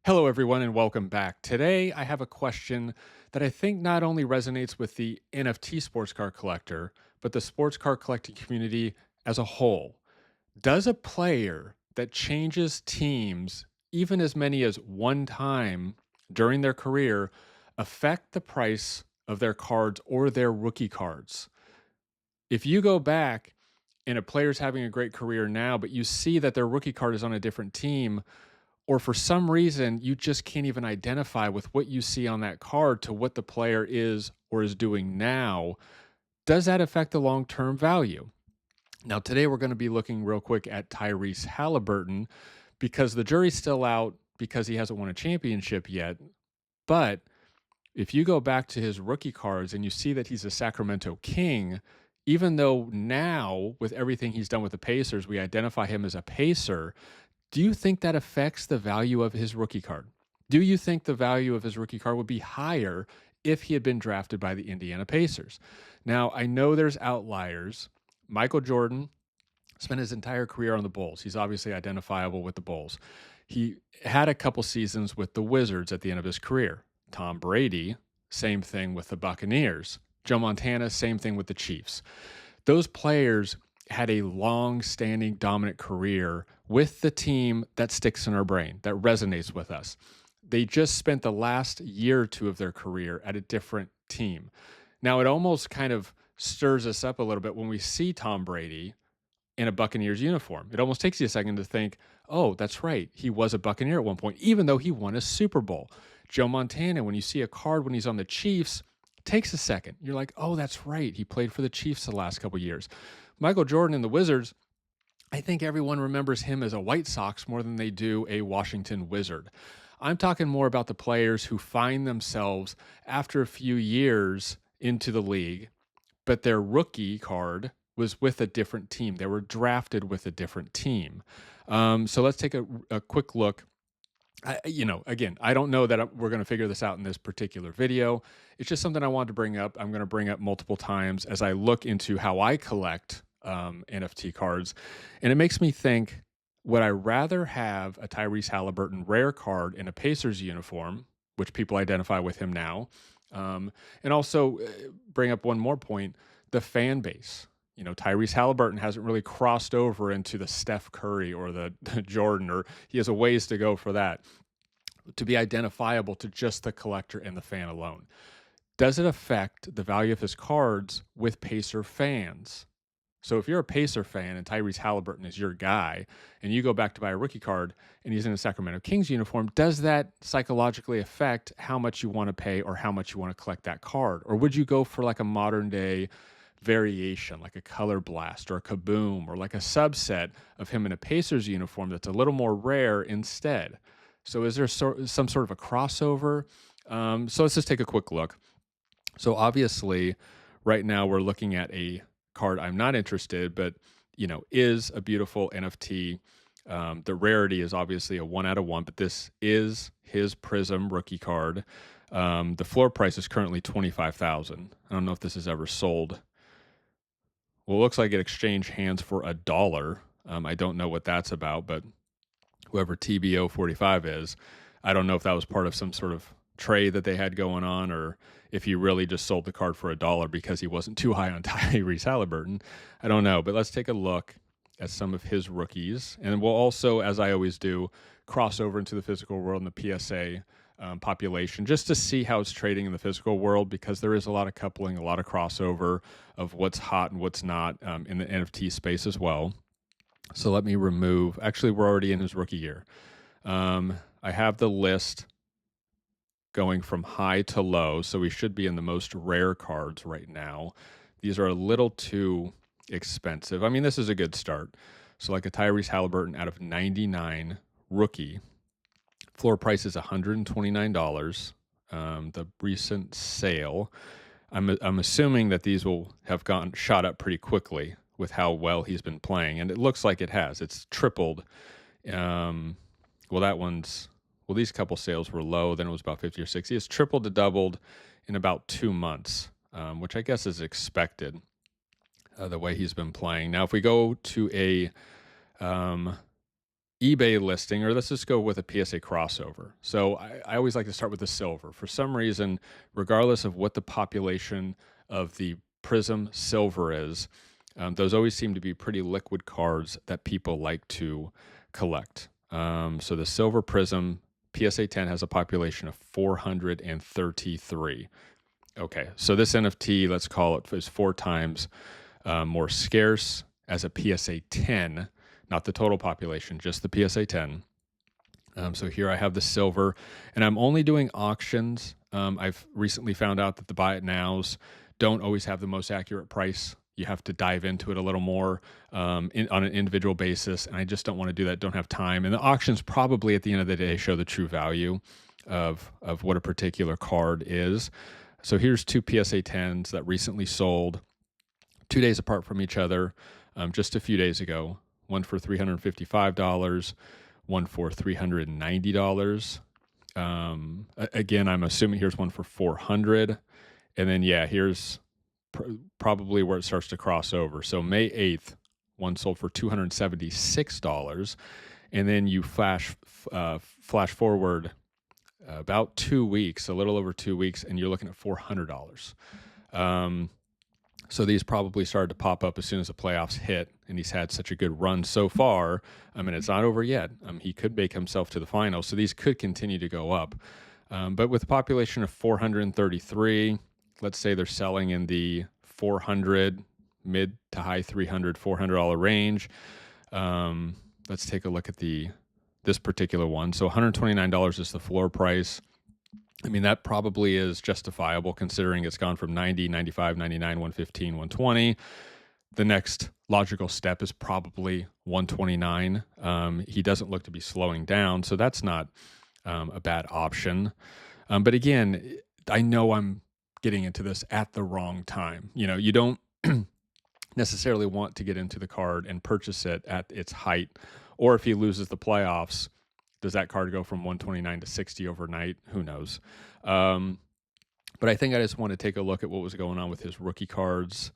Hello, everyone, and welcome back. Today, I have a question that I think not only resonates with the NFT sports car collector, but the sports car collecting community as a whole. Does a player that changes teams, even as many as one time during their career, affect the price of their cards or their rookie cards? If you go back and a player's having a great career now, but you see that their rookie card is on a different team, or for some reason you just can't even identify with what you see on that card to what the player is or is doing now, does that affect the long-term value? Now, today we're going to be looking real quick at Tyrese Halliburton because the jury's still out because he hasn't won a championship yet. But if you go back to his rookie cards and you see that he's a Sacramento King, even though now with everything he's done with the Pacers, we identify him as a Pacer, do you think that affects the value of his rookie card? Do you think the value of his rookie card would be higher if he had been drafted by the Indiana Pacers? Now, I know there's outliers. Michael Jordan spent his entire career on the Bulls. He's obviously identifiable with the Bulls. He had a couple seasons with the Wizards at the end of his career. Tom Brady, same thing with the Buccaneers. Joe Montana, same thing with the Chiefs. Those players had a long-standing dominant career with the team that sticks in our brain, that resonates with us. They just spent the last year or two of their career at a different team. Now, it almost kind of stirs us up a little bit when we see Tom Brady in a Buccaneers uniform. It almost takes you a second to think, oh, that's right. He was a Buccaneer at one point, even though he won a Super Bowl. Joe Montana, when you see a card when he's on the Chiefs, takes a second. You're like, oh, that's right. He played for the Chiefs the last couple years. Michael Jordan and the Wizards, I think everyone remembers him as a White Sox more than they do a Washington Wizard. I'm talking more about the players who find themselves after a few years into the league, but their rookie card was with a different team. They were drafted with a different team. So let's take a quick look. Again, I don't know that we're going to figure this out in this particular video. It's just something I wanted to bring up. I'm going to bring up multiple times as I look into how I collect NFT cards. And it makes me think, would I rather have a Tyrese Halliburton rare card in a Pacers uniform, which people identify with him now, and also bring up one more point, the fan base. Tyrese Halliburton hasn't really crossed over into the Steph Curry or the Jordan, or he has a ways to go for that, to be identifiable to just the collector and the fan alone. Does it affect the value of his cards with Pacer fans? So if you're a Pacer fan and Tyrese Halliburton is your guy, and you go back to buy a rookie card and he's in a Sacramento Kings uniform, does that psychologically affect how much you want to pay or how much you want to collect that card? Or would you go for like a modern day variation, like a Color Blast or a Kaboom, or like a subset of him in a Pacers uniform that's a little more rare instead? So is there some sort of a crossover? So let's just take a quick look. So obviously, right now we're looking at a card I'm not interested, but is a beautiful NFT. The rarity is obviously a 1 out of 1, but this is his Prism rookie card. The floor price is currently $25,000. I don't know if this is ever sold. Well, it looks like it exchanged hands for $1. I don't know what that's about, but whoever TBO45 is, I don't know if that was part of some sort of trade that they had going on, or if he really just sold the card for $1 because he wasn't too high on Tyrese Halliburton. I don't know, but let's take a look at some of his rookies. And we'll also, as I always do, cross over into the physical world and the PSA population just to see how it's trading in the physical world, because there is a lot of coupling, a lot of crossover of what's hot and what's not in the NFT space as well. So let me remove, actually, we're already in his rookie year. I have the list going from high to low, so we should be in the most rare cards right now. These are a little too expensive. I mean, this is a good start. So like a Tyrese Halliburton out of 99 rookie, floor price is $129. The recent sale, I'm assuming that these will have gone shot up pretty quickly with how well he's been playing, and it looks like it has. It's tripled. These couple sales were low. Then it was about 50 or 60. It's tripled to doubled in about 2 months, which I guess is expected the way he's been playing. Now, if we go to a eBay listing, or let's just go with a PSA crossover. So I always like to start with the silver. For some reason, regardless of what the population of the Prism silver is, those always seem to be pretty liquid cards that people like to collect. So the silver Prism PSA 10 has a population of 433. Okay, so this NFT, let's call it, is 4 times more scarce as a PSA 10, not the total population, just the PSA 10. So here I have the silver, and I'm only doing auctions. I've recently found out that the buy it nows don't always have the most accurate price. You have to dive into it a little more on an individual basis, and I just don't want to do that. Don't have time. And the auctions probably at the end of the day show the true value of what a particular card is. So here's 2 PSA 10s that recently sold 2 days apart from each other, just a few days ago. One for $355, one for $390. Again, I'm assuming here's one for $400, and then here's probably where it starts to cross over. So May 8th, one sold for $276, and then you flash forward about 2 weeks, a little over 2 weeks, and you're looking at $400. So these probably started to pop up as soon as the playoffs hit, and he's had such a good run so far. I mean, it's not over yet. He could make himself to the finals, so these could continue to go up. But with a population of 433, let's say they're selling in the 400, mid to high $400 range. Let's take a look at this particular one. So $129 is the floor price. I mean, that probably is justifiable considering it's gone from 90, 95, 99, 115, 120. The next logical step is probably 129. He doesn't look to be slowing down, so that's not a bad option. But again, I know I'm getting into this at the wrong time. You don't necessarily want to get into the card and purchase it at its height, or if he loses the playoffs, does that card go from 129 to 60 overnight? Who knows? But I think I just want to take a look at what was going on with his rookie cards.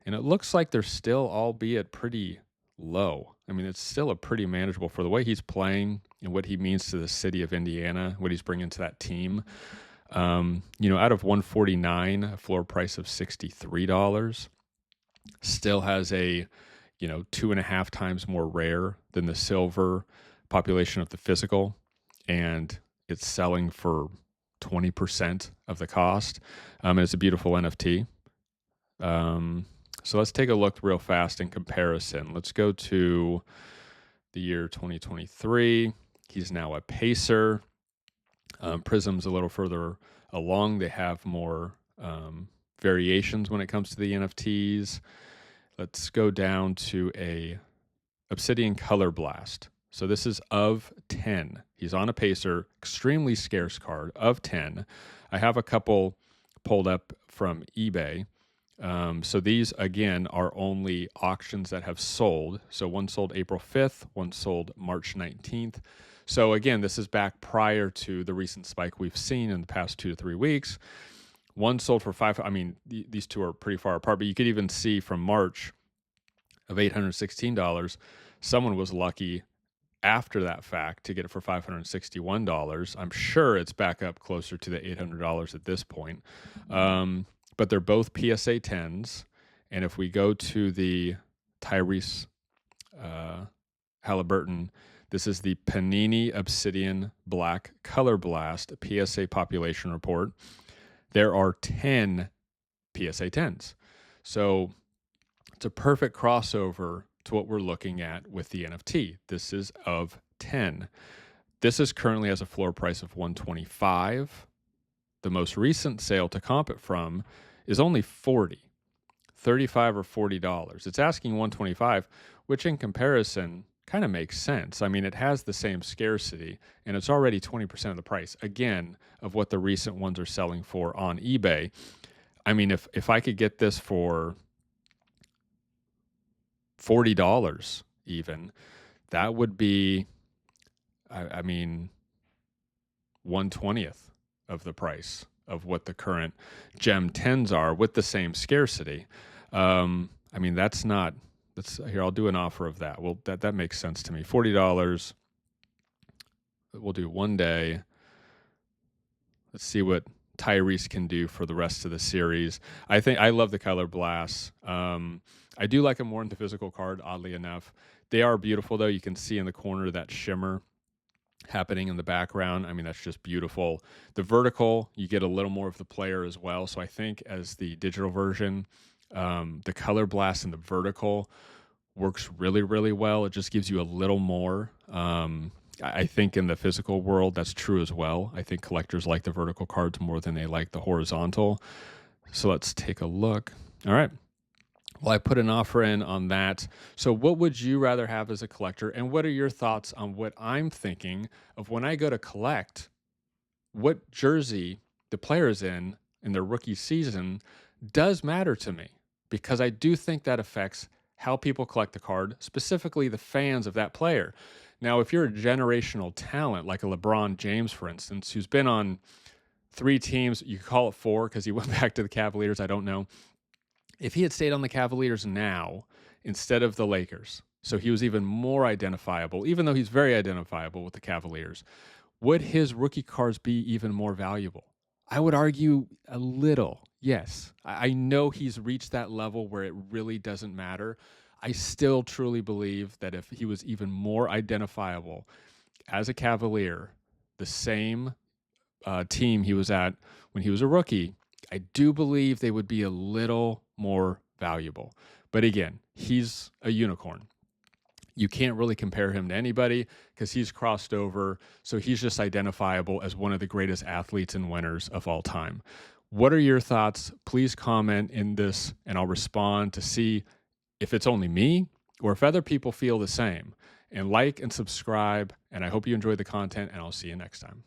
And it looks like they're still, albeit pretty low. I mean, it's still a pretty manageable for the way he's playing and what he means to the city of Indiana, what he's bringing to that team. Out of 149, a floor price of $63, still has a, 2.5 times more rare than the silver population of the physical, and it's selling for 20% of the cost. And it's a beautiful NFT. So let's take a look real fast in comparison. Let's go to the year 2023. He's now a Pacer. Prism's a little further along. They have more variations when it comes to the NFTs. Let's go down to a Obsidian Color Blast. So this is of 10. He's on a Pacer, extremely scarce card of 10. I have a couple pulled up from eBay. So these, again, are only auctions that have sold. So one sold April 5th, one sold March 19th. So again, this is back prior to the recent spike we've seen in the past 2 to 3 weeks. One sold for $5. I mean, these two are pretty far apart, but you could even see from March of $816, someone was lucky after that fact to get it for $561. I'm sure it's back up closer to the $800 at this point. But they're both PSA 10s. And if we go to the Tyrese Halliburton, this is the Panini Obsidian Black Color Blast PSA population report. There are 10 PSA 10s. So it's a perfect crossover to what we're looking at with the NFT. This is of 10. This is currently has a floor price of $125. The most recent sale to comp it from is only $40, $35 or $40. It's asking $125, which in comparison kind of makes sense. I mean, it has the same scarcity, and it's already 20% of the price, again, of what the recent ones are selling for on eBay. I mean, if I could get this for $40 even, that would be, I mean, 1/20th of the price of what the current Gem 10s are with the same scarcity. I mean, here, I'll do an offer of that. Well, that makes sense to me. $40 we'll do 1 day. Let's see what Tyrese can do for the rest of the series. I think I love the color blasts. I do like him more in the physical card, oddly enough. They are beautiful, though. You can see in the corner that shimmer happening in the background. I mean, that's just beautiful. The vertical, you get a little more of the player as well. So I think as the digital version, the color blast in the vertical works really, really well. It just gives you a little more. I think in the physical world, that's true as well. I think collectors like the vertical cards more than they like the horizontal. So let's take a look. All right. Well, I put an offer in on that. So, what would you rather have as a collector? And what are your thoughts on what I'm thinking of when I go to collect? What jersey the player's in their rookie season does matter to me because I do think that affects how people collect the card, specifically the fans of that player. Now, if you're a generational talent like a LeBron James, for instance, who's been on 3 teams, you could call it 4 because he went back to the Cavaliers, I don't know. If he had stayed on the Cavaliers now instead of the Lakers, so he was even more identifiable, even though he's very identifiable with the Cavaliers, would his rookie cards be even more valuable? I would argue a little, yes. I know he's reached that level where it really doesn't matter. I still truly believe that if he was even more identifiable as a Cavalier, the same team he was at when he was a rookie, I do believe they would be a little more valuable. But again, he's a unicorn. You can't really compare him to anybody because he's crossed over. So he's just identifiable as one of the greatest athletes and winners of all time. What are your thoughts? Please comment in this and I'll respond to see if it's only me or if other people feel the same. And like and subscribe. And I hope you enjoy the content and I'll see you next time.